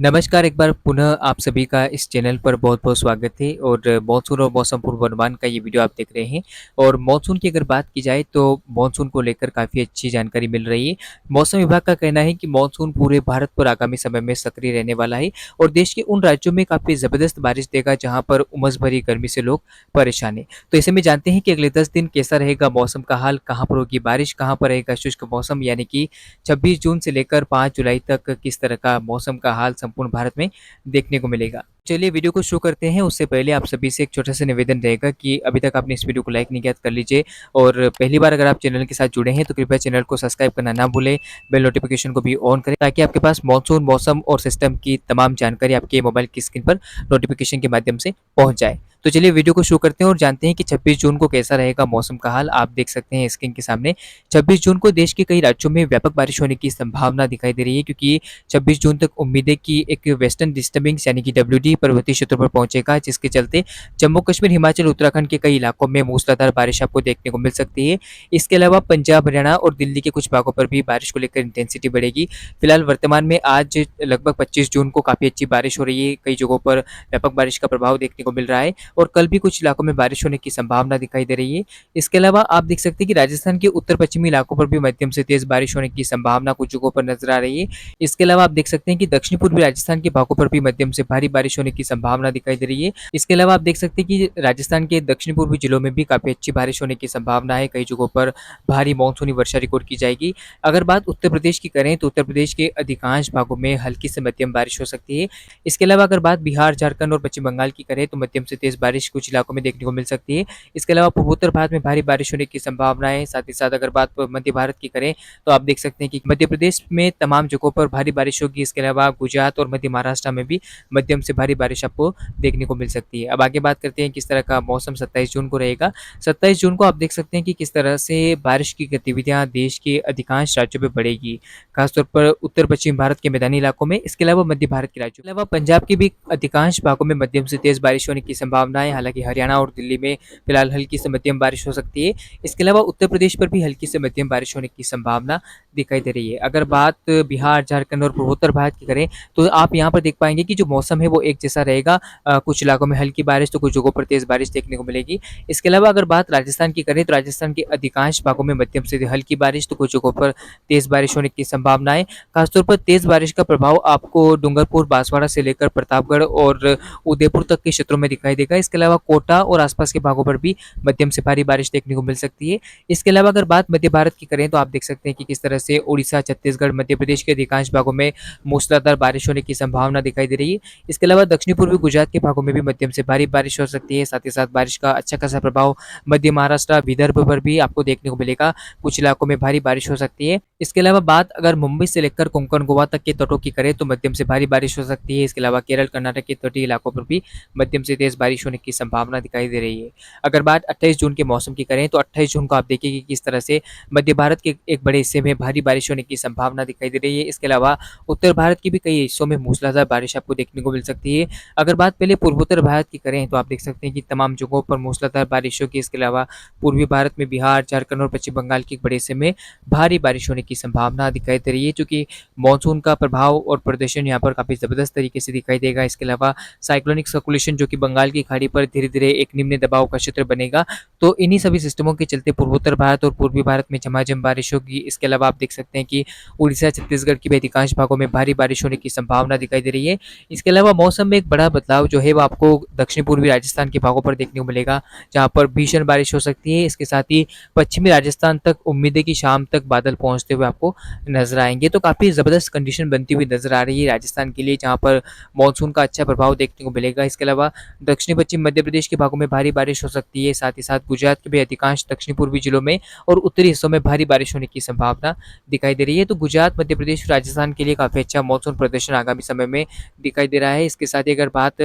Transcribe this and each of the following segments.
नमस्कार, एक बार पुनः आप सभी का इस चैनल पर बहुत-बहुत स्वागत है और मानसून और मौसम पूर्वानुमान का ये वीडियो आप देख रहे हैं। और मानसून की अगर बात की जाए तो मानसून को लेकर काफ़ी अच्छी जानकारी मिल रही है। मौसम विभाग का कहना है कि मानसून पूरे भारत पर आगामी समय में सक्रिय रहने वाला है और देश के उन राज्यों में काफ़ी ज़बरदस्त बारिश देगा जहाँ पर उमस भरी गर्मी से लोग परेशान हैं। तो ऐसे में जानते हैं कि अगले 10 दिन कैसा रहेगा मौसम का हाल, कहाँ पर होगी बारिश, कहाँ पर रहेगा शुष्क मौसम, यानी कि 26 जून से लेकर 5 जुलाई तक किस तरह का मौसम का हाल संपूर्ण भारत में देखने को मिलेगा। चलिए वीडियो को शुरू करते हैं, उससे पहले आप सभी से एक छोटा-सा निवेदन रहेगा कि अभी तक आपने इस वीडियो को लाइक नहीं किया तो कर लीजिए और पहली बार अगर आप चैनल के साथ जुड़े हैं तो कृपया चैनल को सब्सक्राइब करना ना भूलें, बेल नोटिफिकेशन को भी ऑन करें ताकि आपके पास मानसून, मौसम और सिस्टम की तमाम जानकारी आपके मोबाइल की स्क्रीन पर नोटिफिकेशन के माध्यम से पहुँच जाए। तो चलिए वीडियो को शुरू करते हैं और जानते हैं कि 26 जून को कैसा रहेगा मौसम का हाल। आप देख सकते हैं स्क्रीन के सामने 26 जून को देश के कई राज्यों में व्यापक बारिश होने की संभावना दिखाई दे रही है, क्योंकि 26 जून तक उम्मीद है कि एक वेस्टर्न डिस्टर्बेंस यानी कि डब्ल्यूडी पर्वतीय क्षेत्रों पर पहुंचेगा, जिसके चलते जम्मू कश्मीर, हिमाचल, उत्तराखंड के कई इलाकों में मूसलाधार बारिश आपको देखने को मिल सकती है। इसके अलावा पंजाब, हरियाणा और दिल्ली के कुछ भागों पर भी बारिश को लेकर इंटेंसिटी बढ़ेगी। फिलहाल वर्तमान में आज लगभग 25 जून को काफ़ी अच्छी बारिश हो रही है, कई जगहों पर व्यापक बारिश का प्रभाव देखने को मिल रहा है और कल भी कुछ इलाकों में बारिश होने की संभावना दिखाई दे रही है। इसके अलावा आप देख सकते हैं कि राजस्थान के उत्तर पश्चिमी इलाकों पर भी मध्यम से तेज बारिश होने की संभावना कुछ जगहों पर नजर आ रही है। इसके अलावा आप देख सकते हैं कि दक्षिण पूर्वी राजस्थान के भागों पर भी मध्यम से भारी बारिश होने की संभावना दिखाई दे रही है। इसके अलावा आप देख सकते हैं कि राजस्थान के दक्षिण पूर्वी जिलों में भी काफी अच्छी बारिश होने की संभावना है, कई जगहों पर भारी मानसूनी वर्षा रिकॉर्ड की जाएगी। अगर बात उत्तर प्रदेश की करें तो उत्तर प्रदेश के अधिकांश भागों में हल्की से मध्यम बारिश हो सकती है। इसके अलावा अगर बात बिहार, झारखंड और पश्चिम बंगाल की करें तो मध्यम से तेज बारिश कुछ इलाकों में देखने को मिल सकती है। इसके अलावा पूर्वोत्तर भारत में भारी बारिश होने की संभावना है। साथ ही साथ अगर बात मध्य भारत की करें तो आप देख सकते हैं कि मध्य प्रदेश में तमाम जगहों पर भारी बारिश होगी। इसके अलावा गुजरात और मध्य महाराष्ट्र में भी मध्यम से भारी बारिश आपको देखने को मिल सकती है। अब आगे बात करते हैं किस तरह का मौसम 27 जून को रहेगा। 27 जून को आप देख सकते हैं कि किस तरह से बारिश की गतिविधियां देश के अधिकांश राज्यों में बढ़ेगी, खासतौर पर उत्तर पश्चिम भारत के मैदानी इलाकों में। इसके अलावा मध्य भारत के राज्यों के अलावा पंजाब के भी अधिकांश भागों में मध्यम से तेज बारिश होने की संभावना है। हालांकि हरियाणा और दिल्ली में फिलहाल हल्की से मध्यम बारिश हो सकती है। इसके अलावा उत्तर प्रदेश पर भी हल्की से मध्यम बारिश होने की संभावना दिखाई दे रही है। अगर बात बिहार, झारखंड और पूर्वोत्तर भारत की करें तो आप यहाँ पर देख पाएंगे कि जो मौसम है वो एक जैसा रहेगा। कुछ इलाकों में हल्की बारिश तो कुछ जगहों पर तेज बारिश देखने को मिलेगी। इसके अलावा अगर बात राजस्थान की करें तो राजस्थान के अधिकांश भागों में मध्यम से हल्की बारिश तो कुछ जगहों पर तेज बारिश होने की संभावना है। खासतौर पर तेज बारिश का प्रभाव आपको डूंगरपुर, बांसवाड़ा से लेकर प्रतापगढ़ और उदयपुर तक के क्षेत्रों में दिखाई देगा। इसके अलावा कोटा और आसपास के भागों पर भी मध्यम से भारी बारिश देखने को मिल सकती है। इसके अलावा अगर बात मध्य भारत की करें तो आप देख सकते हैं कि किस तरह से उड़ीसा, छत्तीसगढ़, मध्य प्रदेश के अधिकांश भागों में मूसलाधार बारिश होने की संभावना दिखाई दे रही है। इसके अलावा दक्षिणी पूर्वी गुजरात के भागों में भी मध्यम से भारी बारिश हो सकती है। साथ ही साथ बारिश का अच्छा खासा प्रभाव मध्य महाराष्ट्र, विदर्भ पर भी आपको देखने को मिलेगा। कुछ इलाकों में भारी बारिश हो सकती है। इसके अलावा बात अगर मुंबई से लेकर कोंकण, गोवा तक के तटों की करें तो मध्यम से भारी बारिश हो सकती है। इसके अलावा केरल, कर्नाटक के तटीय इलाकों पर भी मध्यम से तेज बारिश होने की संभावना दिखाई दे रही है। अगर बात 28 जून के मौसम की करें तो 28 जून को आप देखिए कि किस तरह से मध्य भारत के एक बड़े हिस्से में भारी बारिश होने की संभावना दिखाई दे रही है। इसके अलावा उत्तर भारत के भी कई हिस्सों में मूसलाधार बारिश आपको देखने को मिल सकती है। अगर बात पहले पूर्वोत्तर भारत की करें तो आप देख सकते हैं कि तमाम जगहों पर मूसलाधार बारिश होगी। इसके अलावा पूर्वी भारत में बिहार, झारखंड और पश्चिम बंगाल के एक बड़े हिस्से में भारी बारिश होने की संभावना दिखाई दे रही है, क्योंकि मानसून का प्रभाव और प्रदर्शन यहाँ पर काफ़ी ज़बरदस्त तरीके से दिखाई देगा। इसके अलावा साइक्लोनिक सर्कुलेशन जो कि बंगाल की खाड़ी पर धीरे धीरे एक निम्न दबाव का क्षेत्र बनेगा, तो इन्हीं सभी सिस्टमों के चलते पूर्वोत्तर भारत और पूर्वी भारत में झमाझम बारिश होगी। इसके अलावा आप देख सकते हैं कि उड़ीसा, छत्तीसगढ़ के भी अधिकांश भागों में भारी बारिश होने की संभावना दिखाई दे रही है। इसके अलावा मौसम में एक बड़ा बदलाव जो है वो आपको दक्षिण पूर्वी राजस्थान के भागों पर देखने को मिलेगा, जहाँ पर भीषण बारिश हो सकती है। इसके साथ ही पश्चिमी राजस्थान तक उम्मीद है कि शाम तक बादल पहुंचते हुए आपको नजर आएंगे। तो काफ़ी ज़बरदस्त कंडीशन बनती हुई नजर आ रही है राजस्थान के लिए, जहाँ पर मानसून का अच्छा प्रभाव देखने को मिलेगा। इसके अलावा दक्षिणी पश्चिम मध्य प्रदेश के भागों में भारी बारिश हो सकती है। साथ ही साथ गुजरात के भी अधिकांश दक्षिण पूर्वी जिलों में और उत्तरी हिस्सों में भारी बारिश होने की संभावना दिखाई दे रही है। तो गुजरात, मध्य प्रदेश, राजस्थान के लिए काफ़ी अच्छा मानसून प्रदर्शन आगामी समय में दिखाई दे रहा है। इसके साथ ही अगर बात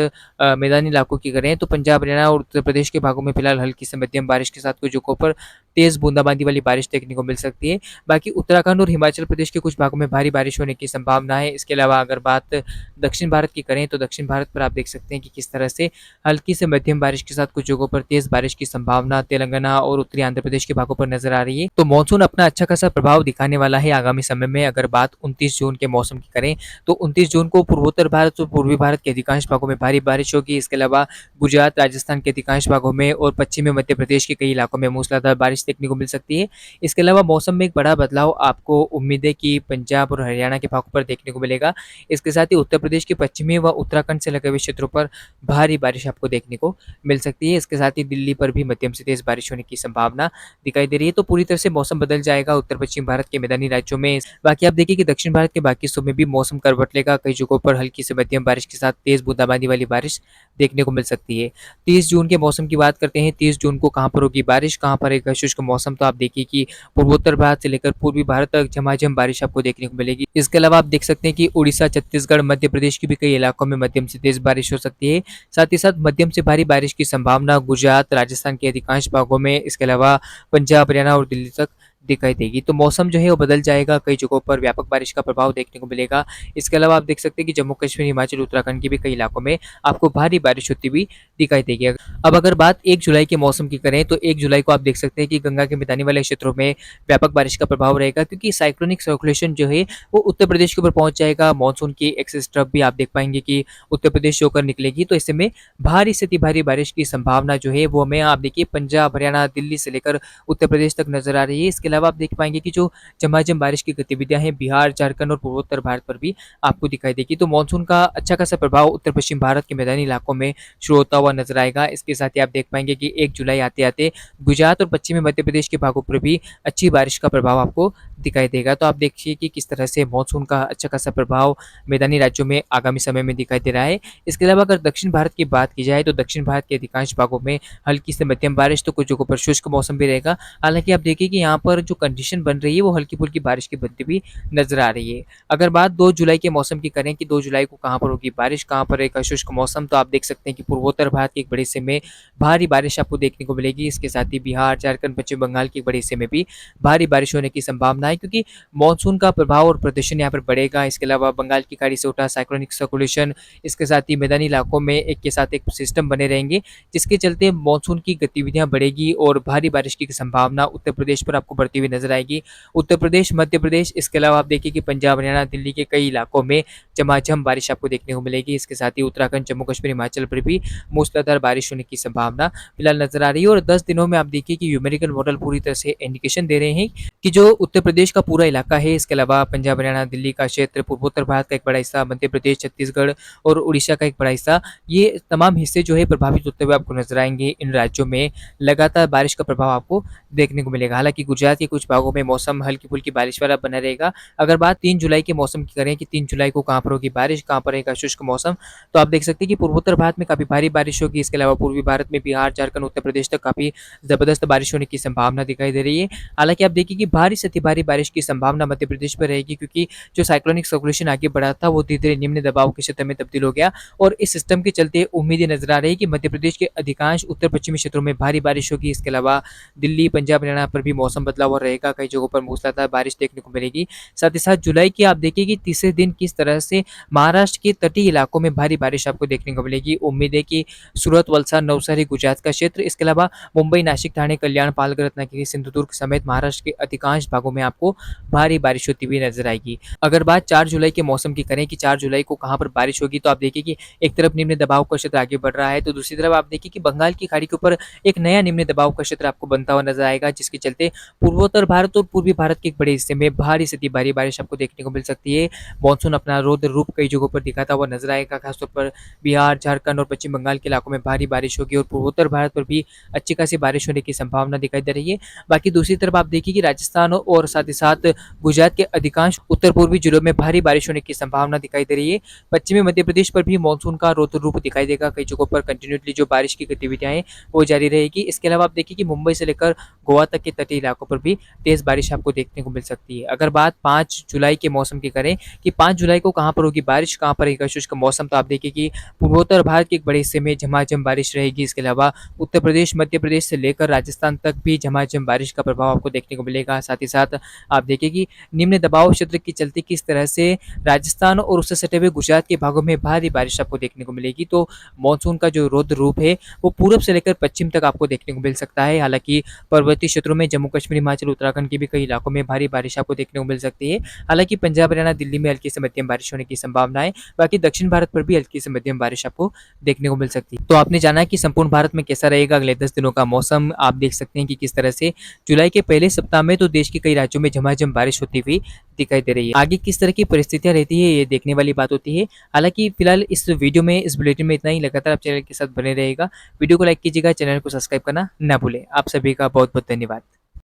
मैदानी इलाकों की करें तो पंजाब, हरियाणा और उत्तर प्रदेश के भागों में फिलहाल हल्की से मध्यम बारिश के साथ कुछ जगहों पर तेज बूंदाबांदी वाली बारिश देखने को मिल सकती है। बाकी उत्तराखंड और हिमाचल प्रदेश के कुछ भागों में भारी बारिश होने की संभावना है। इसके अलावा अगर बात दक्षिण भारत की करें तो दक्षिण भारत पर आप देख सकते हैं कि किस तरह से हल्की हल्की से मध्यम बारिश के साथ कुछ जगहों पर तेज बारिश की संभावना तेलंगाना और उत्तरी आंध्र प्रदेश के भागों पर नजर आ रही है। तो मानसून अपना अच्छा खासा प्रभाव दिखाने वाला है आगामी समय में। अगर बात 29 जून के मौसम की करें तो 29 जून को पूर्वोत्तर भारत और पूर्वी भारत के अधिकांश भागों में भारी बारिश होगी। इसके अलावा गुजरात, राजस्थान के अधिकांश भागों में और पश्चिमी मध्य प्रदेश के कई इलाकों में मूसलाधार बारिश देखने को मिल सकती है। इसके अलावा मौसम में एक बड़ा बदलाव आपको उम्मीद है कि पंजाब और हरियाणा के भागों पर देखने को मिलेगा। इसके साथ ही उत्तर प्रदेश के पश्चिमी व उत्तराखंड से लगे हुए क्षेत्रों पर भारी बारिश आपको देखने को मिल सकती है। इसके साथ ही दिल्ली पर भी मध्यम से तेज बारिश होने की संभावना दिखाई दे रही है। तो पूरी तरह से मौसम बदल जाएगा उत्तर पश्चिम भारत के मैदानी राज्यों में। बाकी आप देखिए कि दक्षिण भारत के बाकी हिस्सों में भी मौसम करवट लेगा। कई जगहों पर हल्की से मध्यम बारिश के साथ तेज बूंदाबांदी वाली बारिश देखने को मिल सकती है। 30 जून के मौसम की बात करते हैं। 30 जून को कहाँ पर होगी बारिश, कहाँ पर रहेगा शुष्क मौसम, तो आप देखिए कि पूर्वोत्तर भारत से लेकर पूर्वी भारत तक झमाझम बारिश आपको देखने को मिलेगी। इसके अलावा आप देख सकते हैं कि उड़ीसा, छत्तीसगढ़, मध्य प्रदेश की भी कई इलाकों में मध्यम से तेज बारिश हो सकती है। साथ ही साथ मध्यम से भारी बारिश की संभावना गुजरात, राजस्थान के अधिकांश भागों में, इसके अलावा पंजाब, हरियाणा और दिल्ली तक दिखाई देगी। तो मौसम जो है वो बदल जाएगा। कई जगहों पर व्यापक बारिश का प्रभाव देखने को मिलेगा। इसके अलावा आप देख सकते हैं कि जम्मू कश्मीर, हिमाचल, उत्तराखंड के भी कई इलाकों में आपको भारी बारिश होती हुई दिखाई देगी। अब अगर बात 1 जुलाई के मौसम की करें तो 1 जुलाई को आप देख सकते हैं कि गंगा के मैदानी वाले क्षेत्रों में व्यापक बारिश का प्रभाव रहेगा, क्योंकि साइक्लोनिक सर्कुलेशन जो है वो उत्तर प्रदेश के ऊपर पहुंच जाएगा। मानसून की एक्सिस ट्रफ भी आप देख पाएंगे कि उत्तर प्रदेश से होकर निकलेगी। तो ऐसे में भारी से अति भारी बारिश की संभावना जो है वो हमें आप देखिए पंजाब, हरियाणा, दिल्ली से लेकर उत्तर प्रदेश तक नजर आ रही है। इसके अलावा आप देख पाएंगे कि जो झमाझम बारिश की गतिविधियां हैं बिहार, झारखंड और पूर्वोत्तर भारत पर भी आपको दिखाई देगी। तो मानसून का अच्छा खासा प्रभाव उत्तर पश्चिम भारत के मैदानी इलाकों में शुरू होता हुआ नजर आएगा। इसके साथ ही आप देख पाएंगे कि 1 जुलाई आते आते गुजरात और पश्चिमी मध्य प्रदेश के भागों पर भी अच्छी बारिश का प्रभाव आपको दिखाई देगा। तो आप देखिए कि किस तरह से मानसून का अच्छा खासा प्रभाव मैदानी राज्यों में आगामी समय में दिखाई दे रहा है। इसके अलावा अगर दक्षिण भारत की बात की जाए तो दक्षिण भारत के अधिकांश भागों में हल्की से मध्यम बारिश, तो कुछ जगहों पर शुष्क मौसम भी रहेगा। हालांकि आप देखिए कि यहाँ पर जो कंडीशन बन रही है वो हल्की फुल्की बारिश की बनती भी नजर आ रही है। अगर बात 2 जुलाई के मौसम की करें कि 2 जुलाई को कहाँ पर होगी बारिश, कहाँ पर रहेगा शुष्क मौसम, तो आप देख सकते हैं कि पूर्वोत्तर भारत के एक बड़े हिस्से में भारी बारिश आपको देखने को मिलेगी। इसके साथ ही बिहार, झारखंड, पश्चिम बंगाल के एक बड़े हिस्से में भी भारी बारिश होने की संभावना है, क्योंकि मानसून का प्रभाव और प्रदर्शन यहाँ पर बढ़ेगा। इसके अलावा बंगाल की खाड़ी से उठा साइक्लोनिक सर्कुलेशन, इसके साथ ही मैदानी इलाकों में एक के साथ एक सिस्टम बने रहेंगे, जिसके चलते मानसून की गतिविधियां बढ़ेगी और भारी बारिश की संभावना उत्तर प्रदेश पर आपको बढ़ती हुई नजर आएगी। उत्तर प्रदेश, मध्य प्रदेश, इसके अलावा आप देखिए कि पंजाब, हरियाणा, दिल्ली के कई इलाकों में झमाझम बारिश आपको देखने को मिलेगी। इसके साथ ही उत्तराखंड, जम्मू कश्मीर, हिमाचल पर भी मूसलाधार बारिश होने की संभावना फिलहाल नजर आ रही है। और 10 दिनों में आप देखिए कि न्यूमेरिकल मॉडल पूरी तरह से इंडिकेशन दे रहे हैं कि जो उत्तर प्रदेश का पूरा इलाका है, इसके अलावा पंजाब, हरियाणा, दिल्ली का क्षेत्र, पूर्वोत्तर भारत का एक बड़ा हिस्सा, मध्य प्रदेश, छत्तीसगढ़ और उड़ीसा का एक बड़ा हिस्सा, ये तमाम हिस्से जो है प्रभावित होते हुए आपको नजर आएंगे। इन राज्यों में लगातार बारिश का प्रभाव आपको देखने को मिलेगा। हालांकि गुजरात के कुछ भागों में मौसम हल्की फुल्की बारिश वाला बना रहेगा। अगर बात 3 जुलाई के मौसम की करें कि 3 जुलाई को कहाँ पर होगी बारिश, कहाँ पर रहेगा शुष्क मौसम, तो आप देख सकते हैं कि पूर्वोत्तर भारत में काफी भारी बारिश होगी। इसके अलावा पूर्वी भारत में बिहार, झारखंड, उत्तर प्रदेश तक काफी जबरदस्त बारिश होने की संभावना दिखाई दे रही है। हालांकि आप देखिए कि भारी से अति भारी बारिश की संभावना मध्य प्रदेश पर रहेगी, क्योंकि जो साइक्लोनिक सर्कुलेशन आगे बढ़ा था वो धीरे धीरे निम्न दबाव के क्षेत्र में तब्दील हो गया और इस सिस्टम के चलते उम्मीदें नजर आ रही है कि मध्य प्रदेश के अधिकांश उत्तर पश्चिमी क्षेत्रों में भारी बारिश होगी। इसके अलावा दिल्ली, पंजाब, हरियाणा पर भी मौसम बदलाव हुआ रहेगा। कई जगहों पर मूसलाधार बारिश देखने को मिलेगी। साथ ही साथ जुलाई की आप देखिए कि तीसरे दिन किस तरह से महाराष्ट्र के तटीय इलाकों में भारी बारिश आपको देखने को मिलेगी। उम्मीद है कि सूरत, वलसाड, नवसारी, गुजरात का क्षेत्र, इसके अलावा मुंबई, नासिक, ठाणे, कल्याण, पालघर, रत्नागिरी, सिंधुदुर्ग समेत महाराष्ट्र के अधिकांश भागों में आपको भारी बारिश होती हुई नजर आएगी। अगर बात 4 जुलाई के मौसम की करें कि 4 जुलाई को कहां पर बारिश होगी, तो आप देखिए कि एक तरफ निम्न दबाव का क्षेत्र आगे बढ़ रहा है, तो दूसरी तरफ आप देखिए कि बंगाल की खाड़ी के ऊपर एक नया निम्न दबाव का क्षेत्र आपको बनता हुआ नजर आएगा, जिसके चलते पूर्वोत्तर भारत और पूर्वी भारत के एक बड़े हिस्से में भारी से भारी बारिश आपको देखने को मिल सकती है। मानसून अपना रौद्र रूप कई जगहों पर दिखाता हुआ नजर आएगा। खासतौर पर बिहार, झारखंड और पश्चिम बंगाल के इलाकों में भारी बारिश होगी और पूर्वोत्तर भारत पर भी अच्छी खासी बारिश होने की संभावना दिखाई दे रही है। बाकी दूसरी तरफ आप देखिए कि राजस्थान और साथ ही साथ गुजरात के अधिकांश उत्तर पूर्वी जिलों में भारी बारिश होने की संभावना दिखाई दे रही है। पश्चिमी मध्य प्रदेश पर भी मानसून का रौद्र रूप दिखाई देगा। कई जगहों पर कंटिन्यूसली जो बारिश की गतिविधियां हैं वो जारी रहेगी। इसके अलावा आप देखिए कि मुंबई से लेकर गोवा तक के तटीय इलाकों पर भी तेज़ बारिश आपको देखने को मिल सकती है। अगर बात 5 जुलाई के मौसम की करें कि 5 जुलाई को कहाँ पर होगी बारिश, कहाँ पर रहेगा शुष्क मौसम, तो आप देखिए कि पूर्वोत्तर भारत के एक बड़े हिस्से में झमाझम बारिश रहेगी। इसके अलावा उत्तर प्रदेश, मध्य प्रदेश से लेकर राजस्थान तक भी झमाझम बारिश का प्रभाव आपको देखने को मिलेगा। साथ ही साथ आप देखिए कि निम्न दबाव क्षेत्र के चलते किस तरह से राजस्थान और उससे सटे हुए गुजरात के भागों में भारी बारिश आपको देखने को मिलेगी। तो मानसून का जो रौद्र रूप है वो पूरब से लेकर पश्चिम तक आपको देखने को मिल सकता है। हालाँकि पर्वतीय क्षेत्रों में जम्मू कश्मीर, हिमाचल, उत्तराखंड के भी कई इलाकों में भारी बारिश आपको देखने को मिल सकती है। हालाँकि पंजाब, हरियाणा, दिल्ली में हल्की से मध्यम बारिश होने की संभावना है। बाकी दक्षिण भारत पर भी हल्की से मध्यम बारिश आपको देखने को मिल सकती है। तो आपने जाना कि संपूर्ण भारत में कैसा रहेगा अगले 10 दिनों का मौसम। आप देख सकते हैं कि किस तरह से जुलाई के पहले सप्ताह में तो देश के कई राज्यों में झमाझम बारिश होती हुई दिखाई दे रही है। आगे किस तरह की परिस्थितियाँ रहती है ये देखने वाली बात होती है। हालाँकि फिलहाल इस वीडियो में, इस बुलेटिन में इतना ही। लगातार आप चैनल के साथ बने रहेगा। वीडियो को लाइक कीजिएगा, चैनल को सब्सक्राइब करना ना भूलें। आप सभी का बहुत-बहुत धन्यवाद।